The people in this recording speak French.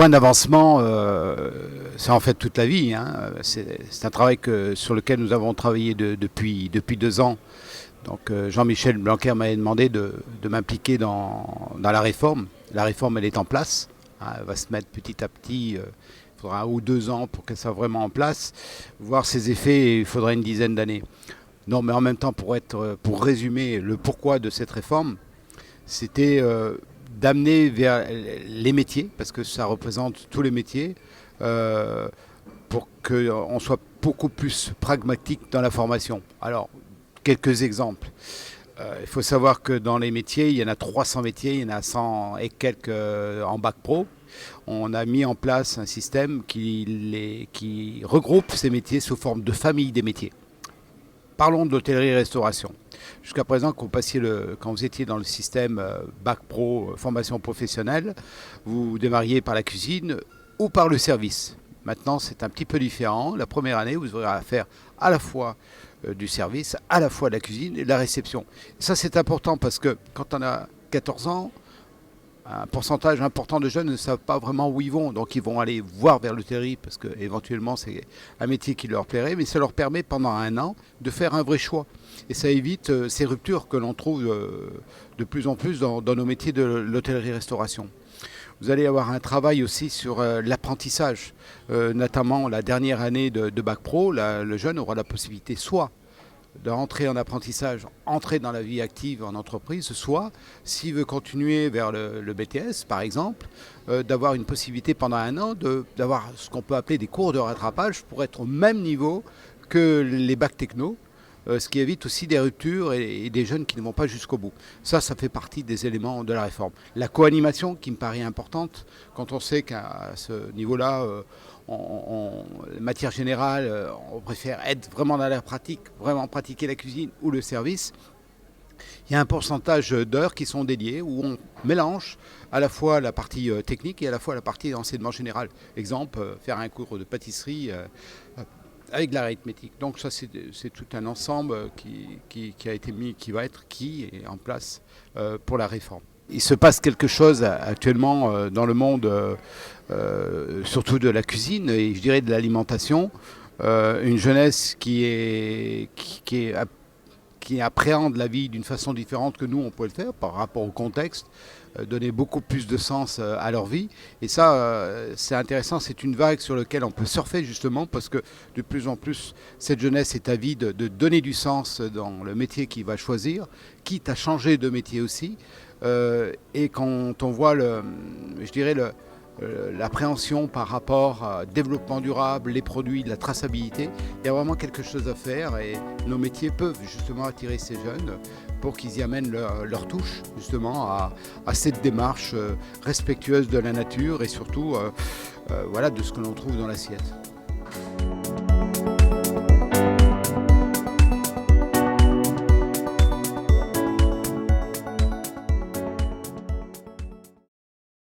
point d'avancement, c'est en fait toute la vie, hein. C'est un travail sur lequel nous avons travaillé depuis 2 ans. Donc Jean-Michel Blanquer m'avait demandé de m'impliquer dans la réforme. La réforme, elle est en place, hein. Elle va se mettre petit à petit. Il faudra 1 ou 2 ans pour qu'elle soit vraiment en place. Voir ses effets, il faudra une dizaine d'années. Non, mais en même temps, pour résumer le pourquoi de cette réforme, c'était d'amener vers les métiers, parce que ça représente tous les métiers, pour qu'on soit beaucoup plus pragmatique dans la formation. Alors, quelques exemples. Il faut savoir que dans les métiers, il y en a 300 métiers, il y en a 100 et quelques en bac pro. On a mis en place un système qui regroupe ces métiers sous forme de famille des métiers. Parlons de l'hôtellerie-restauration. Jusqu'à présent, quand vous étiez dans le système bac pro, formation professionnelle, vous démarriez par la cuisine ou par le service. Maintenant, c'est un petit peu différent. La première année, vous aurez à faire à la fois du service, à la fois de la cuisine et de la réception. Ça, c'est important parce que quand on a 14 ans, un pourcentage important de jeunes ne savent pas vraiment où ils vont. Donc ils vont aller voir vers l'hôtellerie parce qu'éventuellement c'est un métier qui leur plairait, mais ça leur permet pendant 1 an de faire un vrai choix. Et ça évite ces ruptures que l'on trouve de plus en plus dans nos métiers de l'hôtellerie-restauration. Vous allez avoir un travail aussi sur l'apprentissage, notamment la dernière année de Bac Pro. Le jeune aura la possibilité soit de rentrer en apprentissage, entrer dans la vie active en entreprise, soit, s'il veut continuer vers le BTS, par exemple, d'avoir une possibilité pendant 1 an d'avoir ce qu'on peut appeler des cours de rattrapage pour être au même niveau que les bacs techno, ce qui évite aussi des ruptures et des jeunes qui ne vont pas jusqu'au bout. Ça fait partie des éléments de la réforme. La co-animation, qui me paraît importante, quand on sait qu'à ce niveau-là, en matière générale, on préfère être vraiment dans la pratique, vraiment pratiquer la cuisine ou le service. Il y a un pourcentage d'heures qui sont dédiées où on mélange à la fois la partie technique et à la fois la partie d'enseignement général. Exemple, faire un cours de pâtisserie avec de l'arithmétique. Donc ça, c'est tout un ensemble qui a été mis, qui est en place pour la réforme. Il se passe quelque chose actuellement dans le monde, surtout de la cuisine et je dirais de l'alimentation. Une jeunesse qui appréhende la vie d'une façon différente que nous, on peut le faire par rapport au contexte, donner beaucoup plus de sens à leur vie. Et ça, c'est intéressant, c'est une vague sur laquelle on peut surfer justement parce que de plus en plus, cette jeunesse est avide de donner du sens dans le métier qu'il va choisir, quitte à changer de métier aussi. Et quand on voit l'appréhension par rapport au développement durable, les produits, la traçabilité, il y a vraiment quelque chose à faire et nos métiers peuvent justement attirer ces jeunes pour qu'ils y amènent leur touche justement à cette démarche respectueuse de la nature et surtout de ce que l'on trouve dans l'assiette.